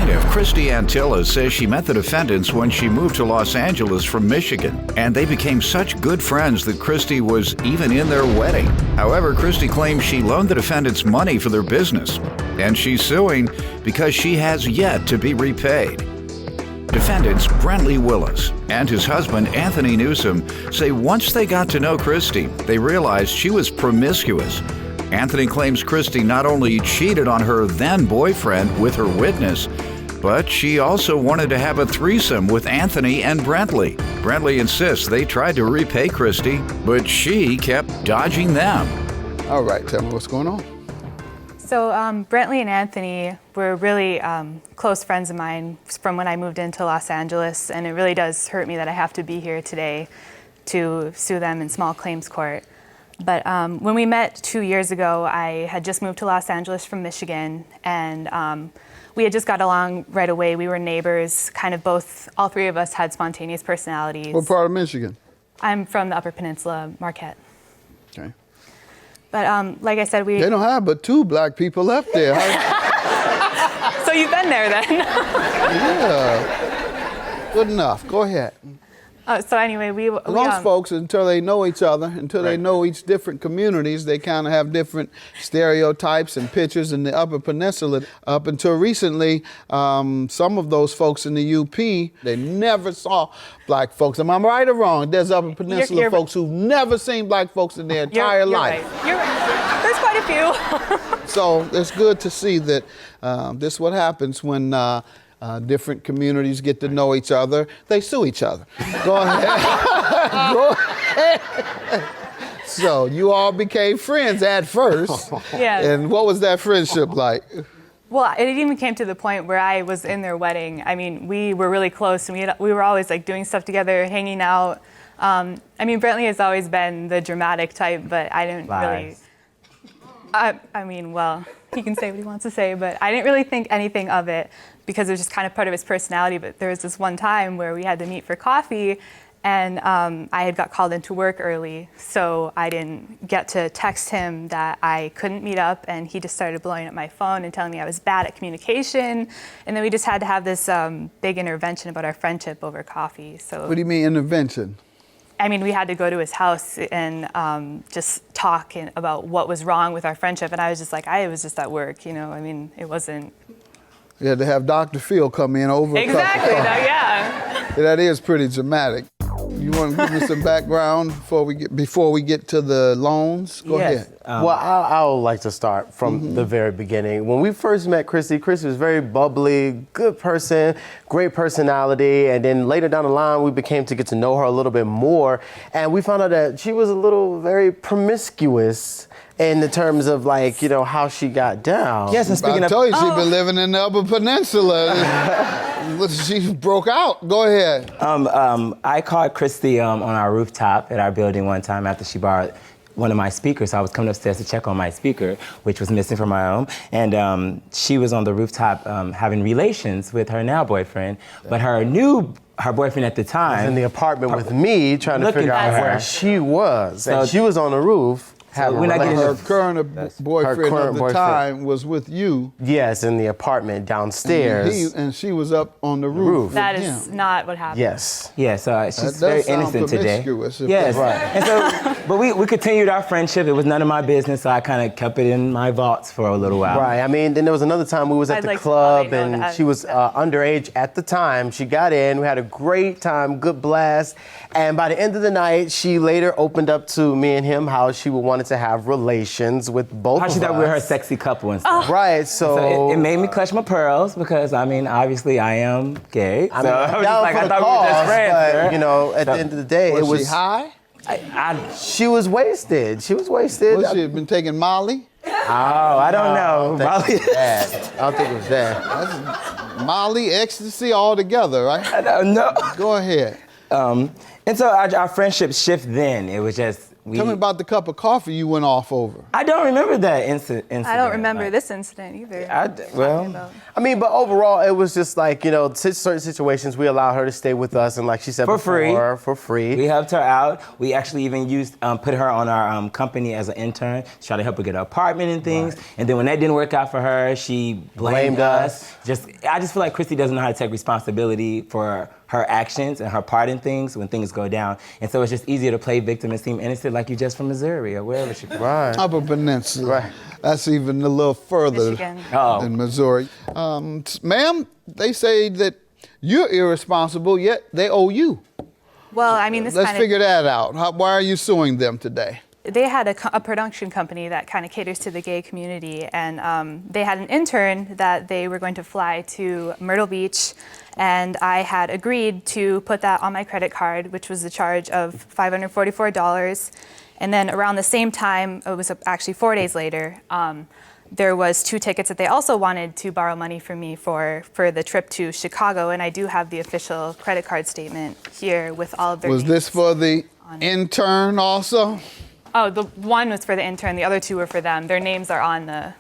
plaintiff, Christy Antilla, says she met the defendants when she moved to Los Angeles from Michigan, and they became such good friends that Christy was even in their wedding. However, Christy claims she loaned the defendants money for their business, and she's suing because she has yet to be repaid. Defendants Brentley Willis and his husband Anthony Newsom say once they got to know Christy, they realized she was promiscuous. Anthony claims Christy not only cheated on her then-boyfriend with her witness, but she also wanted to have a threesome with Anthony and Brentley. Brentley insists they tried to repay Christy, but she kept dodging them. All right, tell me what's going on. So Brentley and Anthony were really close friends of mine from when I moved into Los Angeles, and it really does hurt me that I have to be here today to sue them in small claims court. But when we met 2 years ago, I had just moved to Los Angeles from Michigan, and we had just got along right away. We were neighbors, kind of all three of us had spontaneous personalities. What part of Michigan? I'm from the Upper Peninsula, Marquette. Okay. But like I said, They don't have but 2 black people left there. So you've been there then? Yeah. Good enough. Go ahead. So anyway, Most folks, until they know each other, until they know each different communities, they kind of have different stereotypes and pictures in the Upper Peninsula. Up until recently, some of those folks in the UP, they never saw black folks. Am I right or wrong? There's Upper Peninsula folks who've never seen black folks in their entire life. Right. You're right. There's quite a few. So it's good to see that this is what happens when different communities get to know each other. They sue each other. Go ahead. Go ahead. So you all became friends at first. Yeah. And what was that friendship like? Well, it even came to the point where I was in their wedding. I mean, we were really close, and we were always like doing stuff together, hanging out. I mean, Brentley has always been the dramatic type, but I didn't really. I mean, well, he can say what he wants to say, but I didn't really think anything of it because it was just kind of part of his personality. But there was this one time where we had to meet for coffee, and I had got called into work early, so I didn't get to text him that I couldn't meet up, and he just started blowing up my phone and telling me I was bad at communication, and then we just had to have this big intervention about our friendship over coffee. So. What do you mean intervention? I mean, we had to go to his house and just talk about what was wrong with our friendship. And I was just like, I was just at work, you know. I mean, it wasn't. You had to have Dr. Phil come in over exactly, a cup of coffee. Yeah. That is pretty dramatic. You want to give me some background before we get to the loans? Go ahead. Well, I would like to start from the very beginning. When we first met Christy was very bubbly, good person, great personality, and then later down the line, we became to get to know her a little bit more, and we found out that she was a little very promiscuous in the terms of, like, you know, how she got down. Yes, and speaking I told you she'd been living in the Upper Peninsula. She broke out. Go ahead. I called Christy on our rooftop at our building one time after she borrowed one of my speakers. I was coming upstairs to check on my speaker, which was missing from my home. And she was on the rooftop having relations with her now boyfriend, but her boyfriend at the time was in the apartment with me trying to figure out where she was. So and she was on the roof. Her current boyfriend at the time was with you. Yes, in the apartment downstairs. And she was up on the roof. That is not what happened. Yes. Yeah, so she's very innocent today. Yes, right. And so, but we continued our friendship. It was none of my business, so I kind of kept it in my vaults for a little while. Right. I mean, then there was another time we was at the club, and she was underage at the time. She got in. We had a great time, good blast. And by the end of the night, she later opened up to me and him how she would want to have relations with both of us. How she thought we were her sexy couple and stuff. Right, so it made me clutch my pearls because, I mean, obviously I am gay. I mean, I thought we were just friends. But, you know, at the end of the day, it was... she high? She was wasted. She was wasted. What, she had been taking Molly? Oh, I don't know. I don't think it was that. That's Molly, ecstasy, all together, right? I don't know. Go ahead. And so our friendship shift then. It was just, Tell me about the cup of coffee you went off over. I don't remember that incident. I don't remember this incident either. I mean, but overall, it was just like, you know, certain situations we allowed her to stay with us, and like she said For for free. We helped her out. We actually even used put her on our company as an intern, try to help her get an apartment and things. Right. And then when that didn't work out for her, she blamed us. I just feel like Christy doesn't know how to take responsibility for her actions and her part in things when things go down. And so it's just easier to play victim and seem innocent like you're just from Missouri or wherever she from. Right. Upper Peninsula. Right. That's even a little further than Missouri. Ma'am, they say that you're irresponsible, yet they owe you. Well, I mean, Let's figure that out. Why are you suing them today? They had a production company that kind of caters to the gay community, and they had an intern that they were going to fly to Myrtle Beach, and I had agreed to put that on my credit card, which was a charge of $544. And then around the same time, it was actually 4 days later, there was 2 tickets that they also wanted to borrow money from me for the trip to Chicago, and I do have the official credit card statement here with all of their names. Was this for the intern also? Oh, the one was for the intern, the other 2 were for them. Their names are on the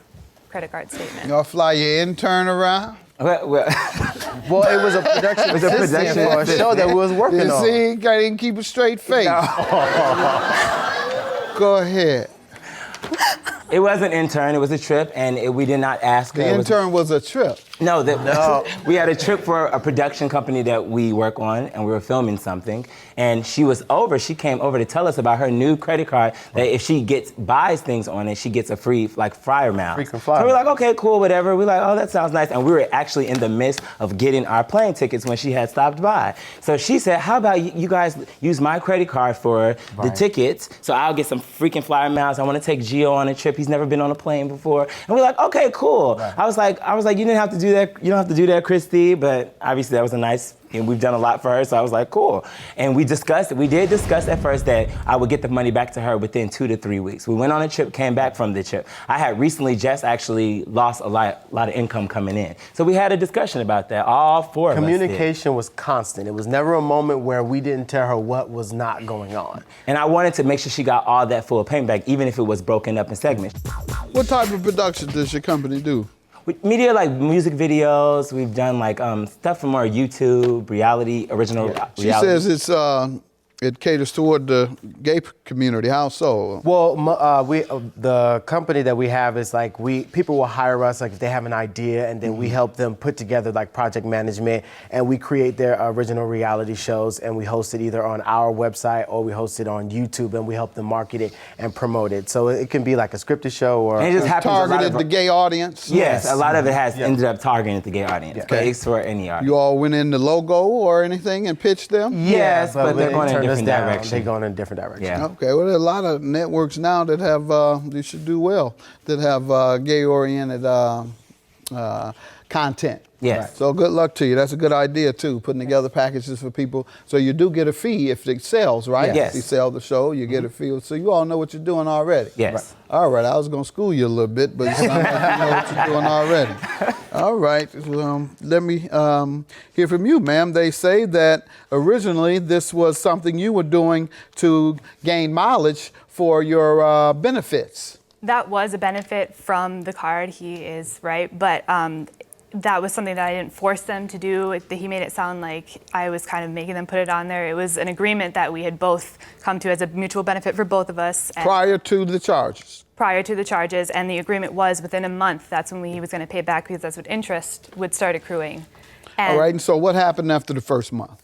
credit card statement. Y'all fly your intern around? Well, it was a production assistant for a show that we was working on. See, you didn't keep a straight face. No. Go ahead. It was an intern, it was a trip, and we did not ask her. The intern was a trip? No, we had a trip for a production company that we work on, and we were filming something. And she came over to tell us about her new credit card, that if she buys things on it, she gets a free, flyer miles. Freaking flyer. So we're like, okay, cool, whatever. We're like, oh, that sounds nice. And we were actually in the midst of getting our plane tickets when she had stopped by. So she said, how about you guys use my credit card for the tickets, so I'll get some freaking flyer miles. I want to take Gio on a trip. He's never been on a plane before. And we're like, okay, cool. Right. I was like, you didn't have to do that. You don't have to do that, Christy. But obviously that was and we've done a lot for her, so I was like, cool. And we did discuss at first that I would get the money back to her within 2 to 3 weeks. We went on a trip, came back from the trip. I had recently just actually lost a lot of income coming in. So we had a discussion about that, all 4 of us did. Communication was constant. It was never a moment where we didn't tell her what was not going on. And I wanted to make sure she got all that full payment back, even if it was broken up in segments. What type of production does your company do? Media, like music videos. We've done stuff for more YouTube, original reality. She says it caters toward the gay community. How so? Well, the company that we have is people will hire us if they have an idea, and then we help them put together project management, and we create their original reality shows, and we host it either on our website or we host it on YouTube, and we help them market it and promote it. So it can be like a scripted show or and it just happens targeted the gay audience. Yes, a lot of it has ended up targeting the gay audience. Okay. It's for any audience. You all went in the logo or anything and pitched them? Yes, but they're going in a different direction. They're going in a different direction. Yeah. Okay, well, there are a lot of networks now that have, you should do well, that have gay-oriented content. Yes. Right. So good luck to you. That's a good idea, too, putting together packages for people. So you do get a fee if it sells, right? Yes. If you sell the show, you get a fee. So you all know what you're doing already. Yes. Right. All right, I was going to school you a little bit, but it sounds like you know what you're doing already. All right, let me hear from you, ma'am. They say that originally this was something you were doing to gain mileage for your benefits. That was a benefit from the card, he is right, but that was something that I didn't force them to do. He made it sound like I was kind of making them put it on there. It was an agreement that we had both come to as a mutual benefit for both of us. Prior to the charges? Prior to the charges, and the agreement was within a month, that's when he was going to pay back, because that's what interest would start accruing. And all right, and so what happened after the first month?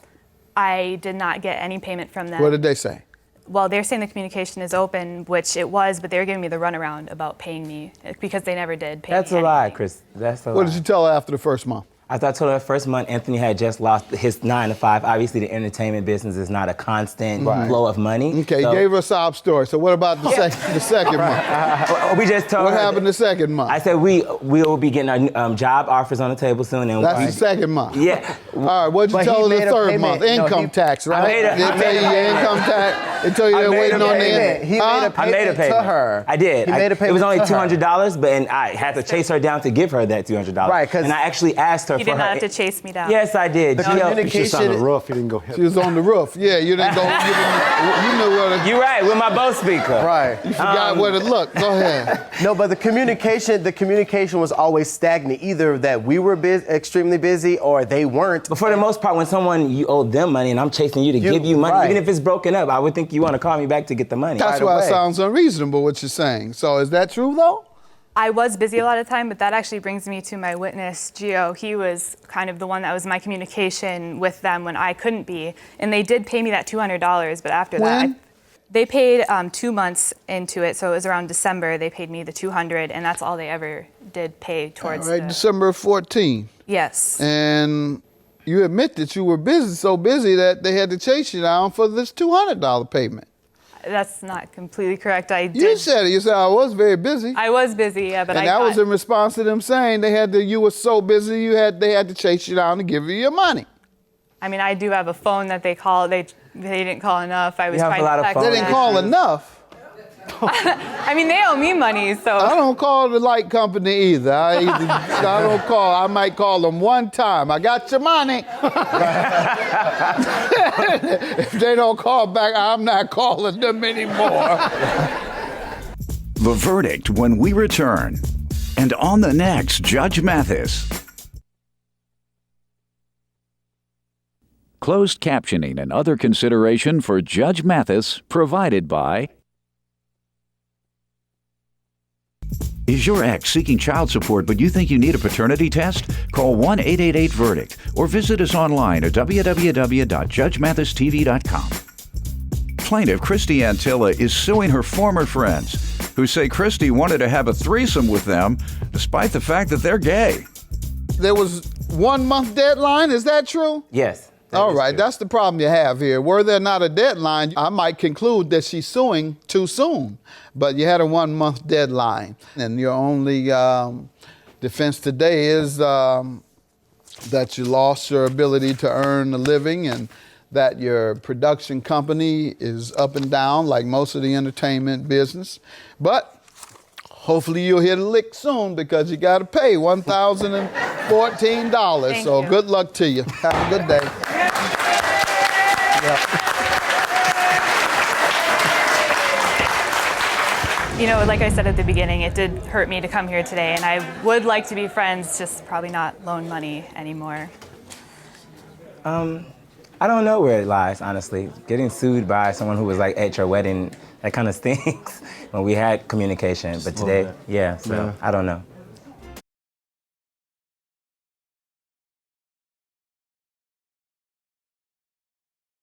I did not get any payment from them. What did they say? Well, they're saying the communication is open, which it was, but they were giving me the runaround about paying me, because they never did pay me. That's a lie, Chris. That's a lie. What did you tell her after the first month? I told her first month Anthony had just lost his 9 to 5. Obviously, the entertainment business is not a constant flow of money. Okay, you gave her a sob story. So what about the second month? We just told what her. What happened the second month? I said we will be getting our job offers on the table soon. And that's the second month. Yeah. All right, what'd you tell her the third month? Income tax, right? They tell you your income tax. They tell you they're waiting on the He made a payment to her. I did. He made a payment. It was only $200, and I had to chase her down to give her that $200. Right, and I actually asked her You did not have to chase me down. Yes, I did. The Gio, communication- Just on the roof, you didn't go hit. She was on the roof. Yeah, you didn't go. You knew where to. you're right, with my bow speaker. Right. You forgot where to look. Go ahead. No, but the communication was always stagnant. Either that we were extremely busy or they weren't. But for the most part, when someone, you owe them money and I'm chasing you to give you money, right. even if it's broken up, I would think you want to call me back to get the money. That's Right why away. it sounds unreasonable what you're saying. So is that true though? I was busy a lot of the time, but that actually brings me to my witness, Gio. He was kind of the one that was my communication with them when I couldn't be. And they did pay me that $200, but after that, When? they paid 2 months into it. So it was around December, they paid me the $200, and that's all they ever did pay towards All right, December 14. Yes. And you admit that you were busy, so busy that they had to chase you down for this $200 payment. That's not completely correct. I You did. said it. You said I was very busy. I was busy, yeah, but And I that got, was in response to them saying you were so busy they had to chase you down to give you your money. I mean, I do have a phone that they call. They didn't call enough. I was have trying a lot to of text phone They them. didn't call enough. I mean, they owe me money, so. I don't call the light company either. I don't call. I might call them one time. I got your money. If they don't call back, I'm not calling them anymore. The verdict when we return. And on the next Judge Mathis. Closed captioning and other consideration for Judge Mathis provided by. Is your ex seeking child support but you think you need a paternity test? Call 1-888-VERDICT or visit us online at www.judgemathistv.com. Plaintiff Christy Antilla is suing her former friends who say Christy wanted to have a threesome with them despite the fact that they're gay. There was 1 month deadline. Is that true? Yes. that All is right, true. that's the problem you have here. Were there not a deadline, I might conclude that she's suing too soon. But you had a 1 month deadline. And your only defense today is that you lost your ability to earn a living and that your production company is up and down like most of the entertainment business. But hopefully you'll hit a lick soon because you got to pay $1,014. Thank So you. good luck to you. Have a good day. You know, like I said at the beginning, it did hurt me to come here today, and I would like to be friends, just probably not loan money anymore. I don't know where it lies, honestly. Getting sued by someone who was like at your wedding, that kind of stinks when we had communication. But today, yeah, so I don't know.